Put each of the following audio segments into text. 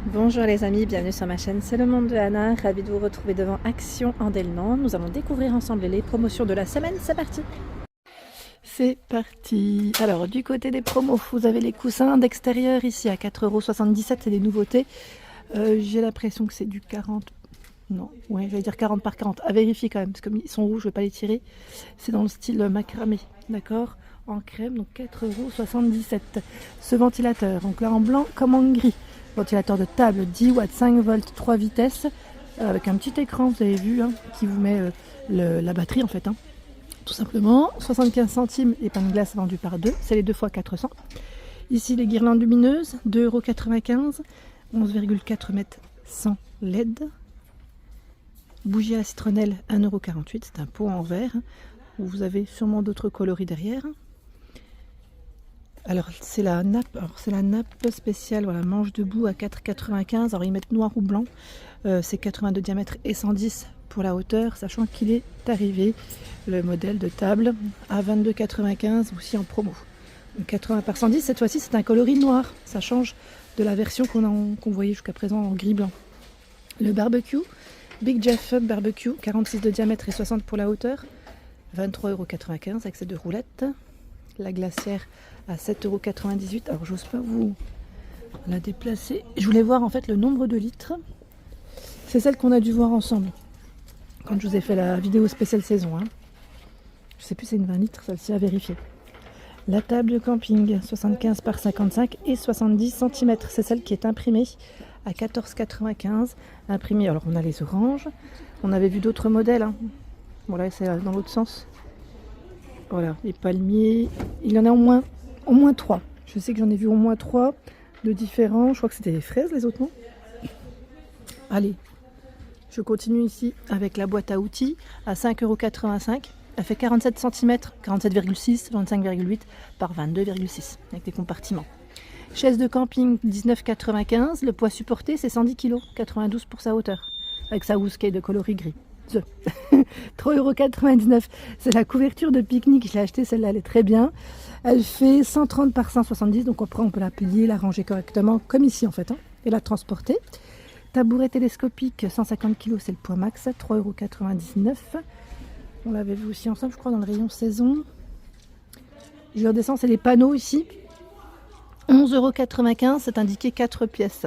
Bonjour les amis, bienvenue sur ma chaîne, c'est le monde de Anna, ravi de vous retrouver devant Action Endelman. Nous allons découvrir ensemble les promotions de la semaine, c'est parti. C'est parti. Alors du côté des promos, vous avez les coussins d'extérieur ici à 4,77 €, c'est des nouveautés. J'ai l'impression que c'est du 40, non, ouais, j'allais dire 40 par 40, à vérifier quand même, parce qu'ils sont rouges, je ne vais pas les tirer. C'est dans le style macramé, d'accord, en crème, donc 4,77 €. Ce ventilateur, donc là en blanc comme en gris. Ventilateur de table 10 watts, 5 volts, 3 vitesses, avec un petit écran, vous avez vu, hein, qui vous met la batterie en fait. Hein. Tout simplement, 75 centimes les pains de glace vendus par 2, c'est les 2 fois 400. Ici les guirlandes lumineuses, 2,95 €, 11,4 m sans LED. Bougie à la citronnelle, 1,48 €, c'est un pot en verre, hein, où vous avez sûrement d'autres coloris derrière. Alors c'est la nappe, spéciale, voilà, manche debout à 4,95 €. Alors ils mettent noir ou blanc, c'est 82 diamètres et 110 pour la hauteur, sachant qu'il est arrivé le modèle de table à 22,95 € aussi en promo. Donc 80 par 110, cette fois-ci c'est un coloris noir, ça change de la version qu'on voyait jusqu'à présent en gris blanc. Le barbecue, Big Jeff Barbecue, 46 de diamètre et 60 pour la hauteur, 23,95 € avec ces deux roulettes. La glacière à 7,98 €. Alors j'ose pas vous la déplacer. Je voulais voir en fait le nombre de litres. C'est celle qu'on a dû voir ensemble quand je vous ai fait la vidéo spéciale saison. Hein. Je sais plus, c'est une 20 litres, celle-ci à vérifier. La table de camping, 75 par 55 et 70 cm. C'est celle qui est imprimée à 14,95 €. Imprimée, alors on a les oranges. On avait vu d'autres modèles. Hein. Bon là c'est dans l'autre sens. Voilà, les palmiers, il y en a au moins 3. Je sais que j'en ai vu au moins 3 de différents. Je crois que c'était les fraises, les autres, non? Allez, je continue ici avec la boîte à outils à 5,85 €. Elle fait 47 cm, 47,6, 25,8 par 22,6 avec des compartiments. Chaise de camping, 19,95 €. Le poids supporté, c'est 110 kg, 92 pour sa hauteur, avec sa housecay de coloris gris. 3,99 €. C'est la couverture de pique-nique, je l'ai achetée, celle-là elle est très bien. Elle fait 130 par 170, donc après on peut la plier, la ranger correctement, comme ici en fait, hein, et la transporter. Tabouret télescopique, 150 kg, c'est le poids max, 3,99 €. On l'avait vu aussi ensemble, je crois, dans le rayon saison. Je redescends, c'est les panneaux ici. 11,95 €, c'est indiqué 4 pièces.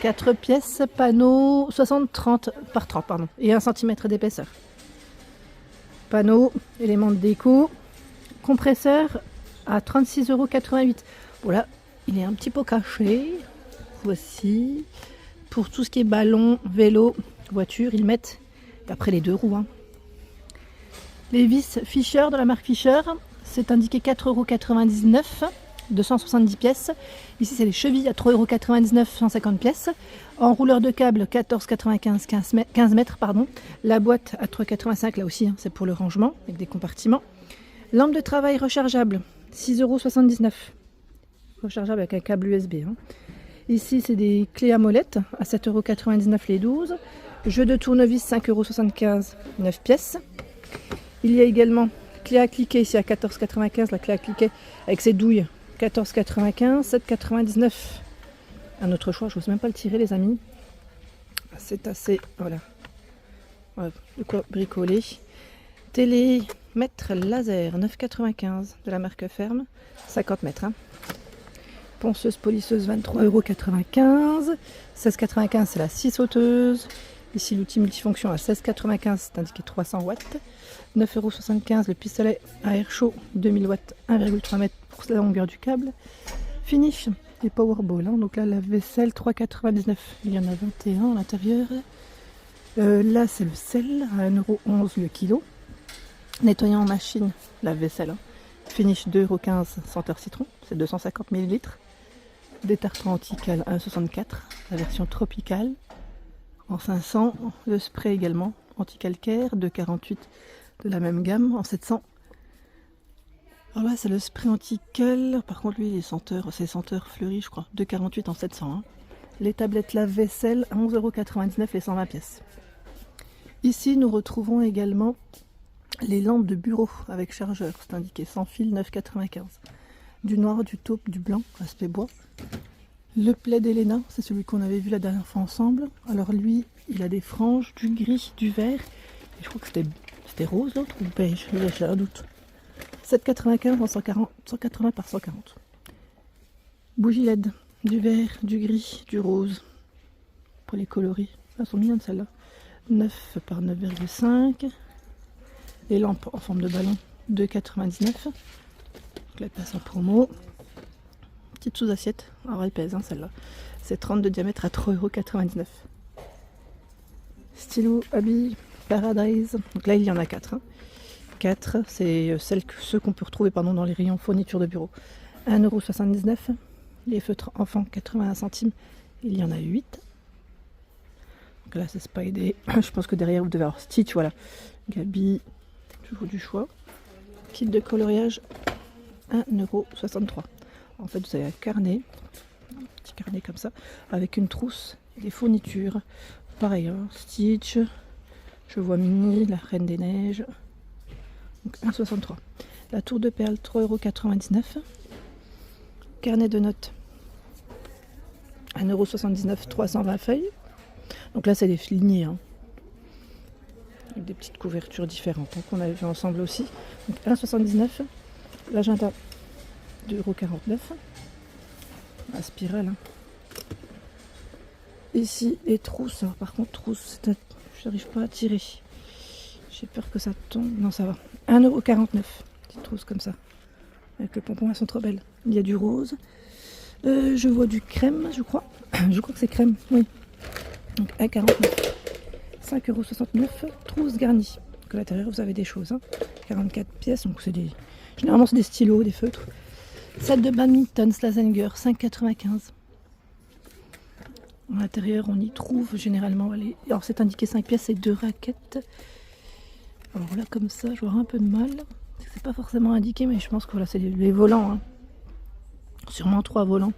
4 pièces, panneau 60-30 par 30, pardon, et 1 cm d'épaisseur. Panneau, éléments de déco, compresseur à 36,88 €. Voilà, il est un petit peu caché. Voici. Pour tout ce qui est ballon, vélo, voiture, ils mettent après les deux roues. Hein. Les vis Fischer de la marque Fischer, c'est indiqué 4,99 €. 270 pièces. Ici, c'est les chevilles à 3,99 €, 150 pièces. En rouleur de câble, 14,95 €, 15 mètres, pardon. La boîte à 3,85 €, là aussi, hein, c'est pour le rangement, avec des compartiments. Lampe de travail rechargeable, 6,79 €. Rechargeable avec un câble USB. Hein. Ici, c'est des clés à molette, à 7,99 € les 12. Jeu de tournevis, 5,75 €, 9 pièces. Il y a également clé à cliquer, ici à 14,95 €, la clé à cliquer avec ses douilles. 14,95, 7,99. Un autre choix, je n'ose même pas le tirer les amis. C'est assez, voilà. Voilà, de quoi bricoler. Télémètre laser, 9,95 de la marque Ferme, 50 mètres. Hein. Ponceuse polisseuse, 23,95 €. 16,95 c'est la scie sauteuse. Ici l'outil multifonction à 16,95, c'est indiqué 300 watts. 9,75 € le pistolet à air chaud, 2000 watts, 1,3 m pour la longueur du câble. Finish, les Powerball. Hein. Donc là, la vaisselle, 3,99 €. Il y en a 21 à l'intérieur. Là, c'est le sel, à 1,11 € le kilo. Nettoyant en machine, la vaisselle. Hein. Finish, 2,15 € senteur citron, c'est 250 ml. Détartrant anti-cal, 1,64 €, la version tropicale. En 500, le spray également, anti-calcaire, 2,48 € de la même gamme, en 700. Alors là, c'est le spray anti-cal. Par contre, lui, les senteurs, c'est senteurs fleuries, je crois. 2,48 € en 700. Hein. Les tablettes lave-vaisselle, 11,99 € les 120 pièces. Ici, nous retrouvons également les lampes de bureau avec chargeur. C'est indiqué sans fil, 9,95 €. Du noir, du taupe, du blanc, aspect bois. Le plaid Elena, c'est celui qu'on avait vu la dernière fois ensemble. Alors lui, il a des franges, du gris, du vert. Et je crois que c'était rose l'autre ou beige, j'ai un doute. 7,95 en 180 par 140. Bougie LED, du vert, du gris, du rose. Pour les coloris. Elles sont mignonnes celles-là. 9 par 9,5. Les lampes en forme de ballon, 2,99. Donc là, elle passe en promo. Petite sous-assiette. Alors elle pèse celle-là. C'est 30 de diamètre à 3,99 €. Stylo, habit, Paradise. Donc là, il y en a 4. 4, c'est ceux qu'on peut retrouver dans les rayons fourniture de bureau. 1,79 €. Les feutres enfants, 81 centimes. Il y en a 8. Donc là, c'est Spidey. Je pense que derrière, vous devez avoir Stitch. Voilà. Gabi, toujours du choix. Kit de coloriage, 1,63 €. En fait, vous avez un carnet. Un petit carnet comme ça. Avec une trousse, des fournitures. Pareil, Stitch. Je vois Minnie, la Reine des Neiges. Donc 1,63 €. La tour de perles, 3,99 €. Carnet de notes, 1,79 €, 320 feuilles. Donc là, c'est des lignés. Avec des petites couvertures différentes qu'on avait vu ensemble aussi. Donc 1,79 €. L'agenda, 2,49 €. La spirale. Ici, les trousses. Alors, par contre, trousses, je n'arrive pas à tirer. J'ai peur que ça tombe. Non, ça va. 1,49 €. Petite trousse comme ça. Avec le pompon, elles sont trop belles. Il y a du rose. Je vois du crème, je crois. Je crois que c'est crème, oui. Donc 1,49 €. 5,69 €. Trousse garnie. Donc à l'intérieur, vous avez des choses. 44 pièces. Donc généralement, c'est des stylos, des feutres. Set de badminton Slazenger, 5,95 €. À l'intérieur, on y trouve généralement. Alors, c'est indiqué 5 pièces et 2 raquettes. Alors là, comme ça, je vois un peu de mal. C'est pas forcément indiqué, mais je pense que voilà, c'est les volants. Sûrement 3 volants.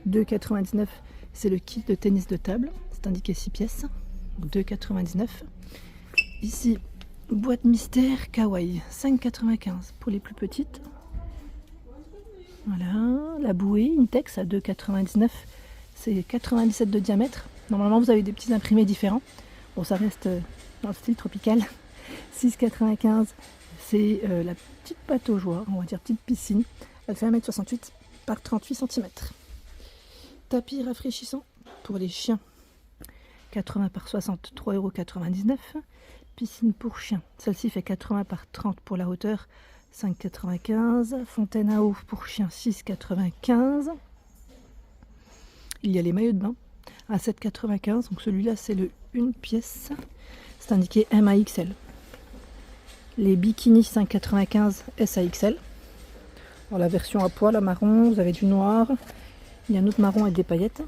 2,99 €. C'est le kit de tennis de table. C'est indiqué 6 pièces. 2,99 €. Ici, boîte mystère kawaii. 5,95 € pour les plus petites. Voilà. La bouée Intex à 2,99 €. C'est 97 de diamètre. Normalement, vous avez des petits imprimés différents. Bon, ça reste dans le style tropical. 6,95 €. C'est la petite pataugeoire, on va dire petite piscine. Elle fait 1,68 m par 38 cm. Tapis rafraîchissant pour les chiens. 80 par 60, 3,99 €. Piscine pour chiens. Celle-ci fait 80 par 30 pour la hauteur, 5,95 €. Fontaine à eau pour chiens, 6,95 €. Il y a les maillots de bain à 7,95 €. Donc celui-là, c'est le 1 pièce. C'est indiqué M à XL. Les bikinis 5,95 € S à XL. Alors la version à poil, à marron, vous avez du noir. Il y a un autre marron avec des paillettes.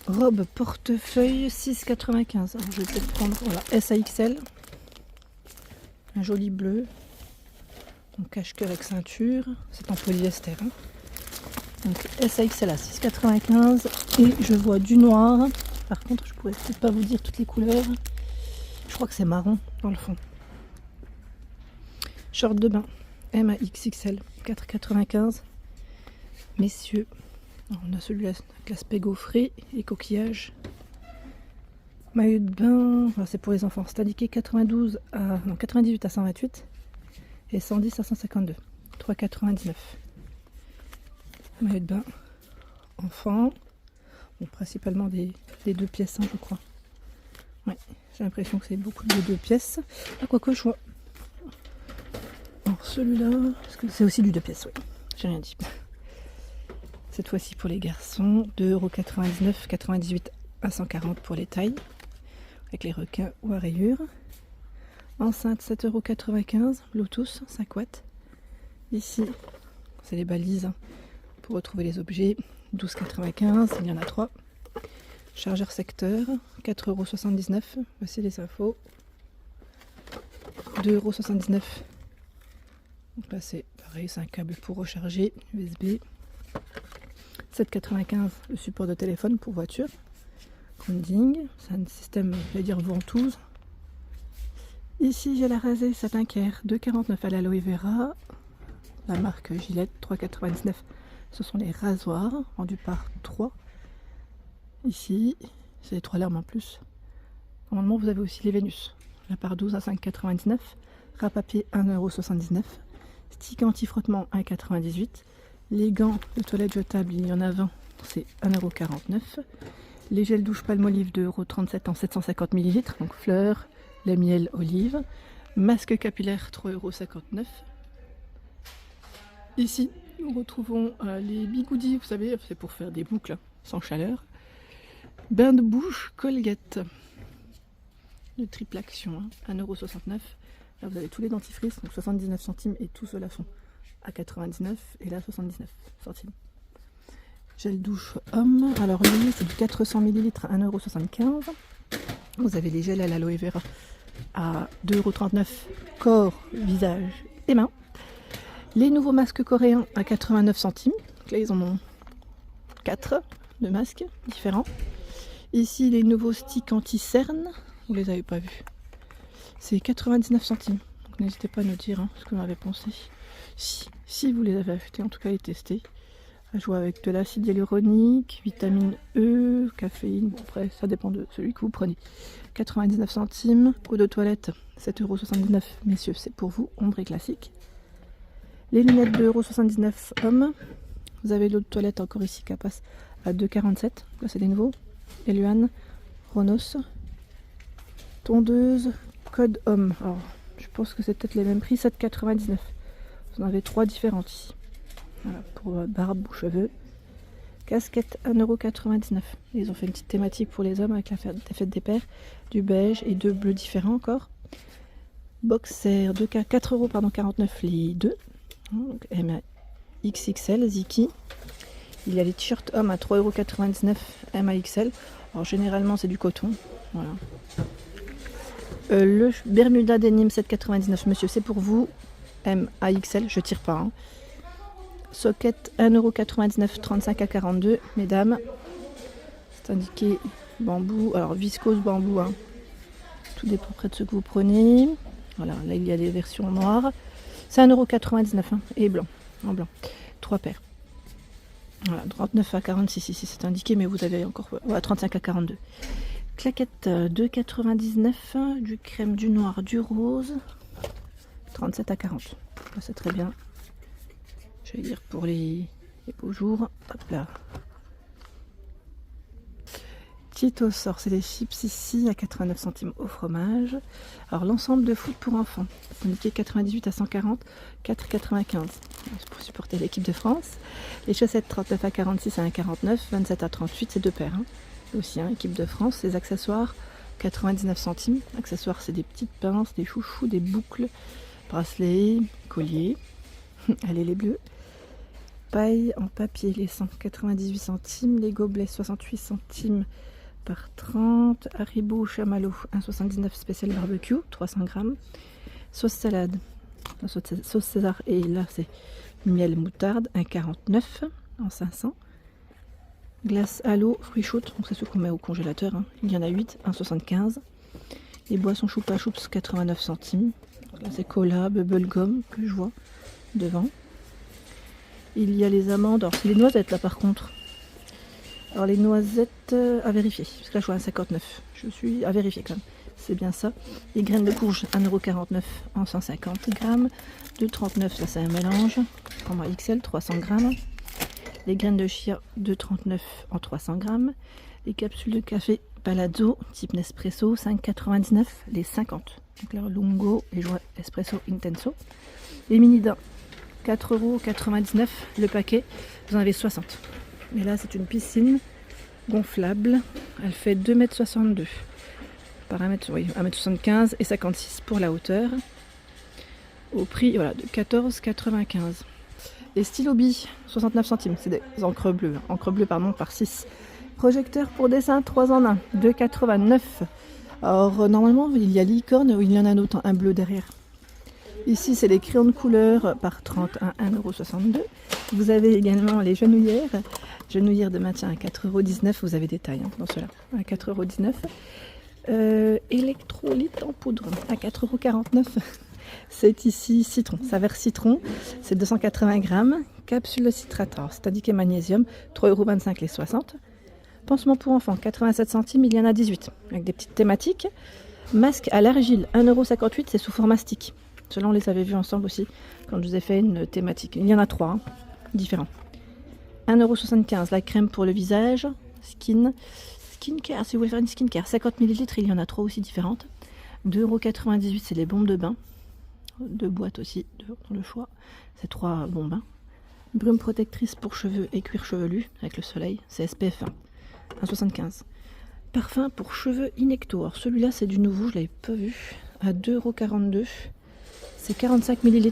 Robe portefeuille 6,95 €. Alors je vais peut-être prendre S à XL. Un joli bleu. Donc cache-cœur avec ceinture. C'est en polyester. Donc S à XL à 6,95 €. Et je vois du noir. Par contre, je pourrais peut-être pas vous dire toutes les couleurs. Je crois que c'est marron dans le fond. Short de bain M à XXL, 4,95 €. Messieurs, alors on a celui-là avec l'aspect gaufré et coquillage. Maillot de bain, enfin, c'est pour les enfants. C'est indiqué 98 à 128 et 110 à 152. 3,99 €. Maillot de bain enfant. Bon, principalement des 2 pièces, je crois. Ouais, j'ai l'impression que c'est beaucoup de 2 pièces. Ah, quoique je vois. Alors celui-là, c'est aussi du 2 pièces, oui. J'ai rien dit. Cette fois-ci pour les garçons, 2,99 €, 98 à 140 pour les tailles, avec les requins ou à rayures. Enceinte, 7,95 €, Bluetooth, 5 watts. Ici, c'est les balises pour retrouver les objets, 12,95 €, il y en a 3. Chargeur secteur, 4,79 €, voici les infos. 2,79 €. Donc là c'est pareil, c'est un câble pour recharger, USB. 7,95 € le support de téléphone pour voiture. Grounding, c'est un système, je vais dire ventouse. Ici j'ai la rasée satin care, 2,49 € à l'aloe vera. La marque Gillette, 3,99 € Ce sont les rasoirs vendus par 3. Ici, c'est les 3 larmes en plus. Normalement, vous avez aussi les Vénus. La par 12 à 5,99. Râpe-papier 1,79 €. Stick anti-frottement 1,98 €. Les gants de toilette jetables, il y en a 20, c'est 1,49 €. Les gels douche Palmolive 2,37 € en 750 ml. Donc fleurs, lait, miel, olive. Masque capillaire 3,59 €. Ici, nous retrouvons les bigoudis, vous savez, c'est pour faire des boucles sans chaleur. Bain de bouche Colgate. De triple action, 1,69 €. Là, vous avez tous les dentifrices, donc 79 centimes, et tous ceux-là sont à 99, et là 79 centimes. Gel douche homme, alors lui, c'est du 400 ml à 1,75 €. Vous avez les gels à l'aloe vera à 2,39 € corps, visage et mains. Les nouveaux masques coréens à 89 centimes. Donc là, ils en ont 4 de masques différents. Ici, les nouveaux sticks anti-cerne. Vous les avez pas vus. C'est 99 centimes. Donc n'hésitez pas à nous dire ce que vous en avez pensé. Si vous les avez achetés, en tout cas les tester. À jouer avec de l'acide hyaluronique, vitamine E, caféine. Bon, après, ça dépend de celui que vous prenez. 99 centimes. Eau de toilette, 7,79 €. Messieurs, c'est pour vous. Ombre et classique. Les lunettes 2,79 € hommes. Vous avez l'eau de toilette encore ici qui passe à 2,47 €. Là, c'est des nouveaux. Eluan, Ronos. Tondeuse, code homme. Alors, je pense que c'est peut-être les mêmes prix, 7,99 €. Vous en avez 3 différentes ici. Voilà, pour barbe ou cheveux. Casquette 1,99 €. Ils ont fait une petite thématique pour les hommes avec la fête des pères. Du beige et 2 bleus différents encore. Boxer, 4,49 € les deux. Donc, XXL, Ziki. Il y a les t-shirts hommes à 3,99 € MAXL. Alors généralement c'est du coton. Voilà. Le Bermuda Denim 7,99 €, monsieur, c'est pour vous. MAXL, je tire pas. Socket 1,99 €, 35 à 42, mesdames. C'est indiqué bambou, alors viscose bambou. Tout dépend près de ce que vous prenez. Voilà, là il y a les versions noires. C'est 1,99 € et blanc, en blanc. 3 paires. Voilà, 39 à 46 ici c'est indiqué, mais vous avez encore 35 à 42. Claquette 2,99 €, du crème, du noir, du rose. 37 à 40. Là, c'est très bien. Je vais dire pour les beaux jours. Hop là. Tito sort, c'est les chips ici à 89 centimes au fromage. Alors l'ensemble de foot pour enfants, c'est indiqué 98 à 140, 4,95. C'est pour supporter l'équipe de France. Les chaussettes 39 à 46 à 1,49, 27 à 38, c'est 2 paires. Aussi, équipe de France. Les accessoires 99 centimes. Accessoires, c'est des petites pinces, des chouchous, des boucles, bracelets, colliers. Allez les bleus. Paille en papier, les 198 centimes. Les gobelets 68 centimes par 30. Haribo chamallow 1,79 spécial barbecue, 300 grammes. Sauce salade, sauce César, et là c'est miel moutarde 1,49 en 500. Glace à l'eau, fruits shoot, donc c'est ce qu'on met au congélateur. Il y en a 8, 1,75. Les boissons choupa choups 89 centimes. Donc là c'est cola, bubblegum que je vois devant. Il y a les amandes, alors c'est les noisettes là par contre. Alors les noisettes à vérifier, parce que là je vois 1,59. Je suis à vérifier quand même, c'est bien ça. Les graines de courge 1,49 € en 150 grammes. 2,39 €, ça c'est un mélange. Format XL, 300 grammes. Les graines de chia 2,39 € en 300 grammes. Les capsules de café Palazzo type Nespresso 5,99 €, les 50. Donc là Lungo et joie Espresso Intenso. Les mini dents 4,99 € le paquet, vous en avez 60. Et là c'est une piscine gonflable, elle fait 2,62 m par 1,75 m et 56 pour la hauteur, au prix voilà, de 14,95 €. Les stylos billes 69 centimes, c'est des encres bleues, par 6. Projecteur pour dessin 3 en 1, 2,89 €. Alors normalement il y a licorne, ou il y en a un autre, un bleu derrière. Ici c'est les crayons de couleur par 30 à 1,62 €. Vous avez également les genouillères de maintien à 4,19 €. Vous avez des tailles dans cela à 4,19 €. Électrolyte en poudre à 4,49 €. C'est ici citron, Saveur citron, c'est 280 grammes, capsule de citrate, c'est indiqué magnésium, 3,25 € les 60. Pansement pour enfants, 87 centimes, il y en a 18, avec des petites thématiques. Masque à l'argile, 1,58 €, c'est sous format stick. Cela on les avait vus ensemble aussi, quand je vous ai fait une thématique. Il y en a 3, différents. 1,75 €, la crème pour le visage, skincare, si vous voulez faire une skincare, 50 ml, il y en a 3 aussi différentes. 2,98 €, c'est les bombes de bain. 2 boîtes aussi dans le choix. C'est 3 bons bains. Brume protectrice pour cheveux et cuir chevelu avec le soleil, c'est SPF 1,75 €. Parfum pour cheveux Inecto. Alors celui-là c'est du nouveau, je l'avais pas vu. À 2,42 €. C'est 45 ml.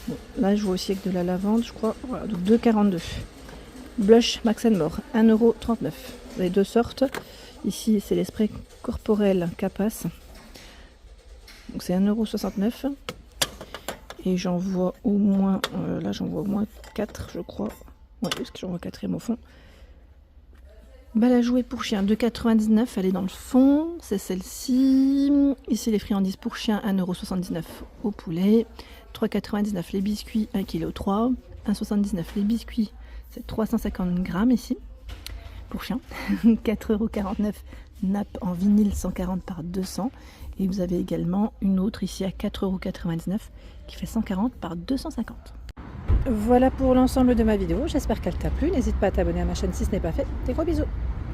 Bon, là je vois aussi avec de la lavande, je crois. Voilà, donc 2,42 €. Blush Max More, 1,39 €. Vous avez deux sortes. Ici c'est les sprays corporels Capas. Donc c'est 1,69 €. Et j'en vois au moins, là j'en vois au moins 4 je crois. Ouais, parce que j'en vois 4 au fond. Balle à jouer pour chien, 2,99 €, elle est dans le fond, c'est celle-ci. Ici les friandises pour chien, 1,79 € au poulet. 3,99 € les biscuits, 1,3 kg. 1,79 € les biscuits, c'est 350 grammes ici, pour chien. 4,49 € nappe en vinyle 140 par 200. Et vous avez également une autre ici à 4,99 € qui fait 140 par 250. Voilà pour l'ensemble de ma vidéo, j'espère qu'elle t'a plu. N'hésite pas à t'abonner à ma chaîne si ce n'est pas fait. Des gros bisous.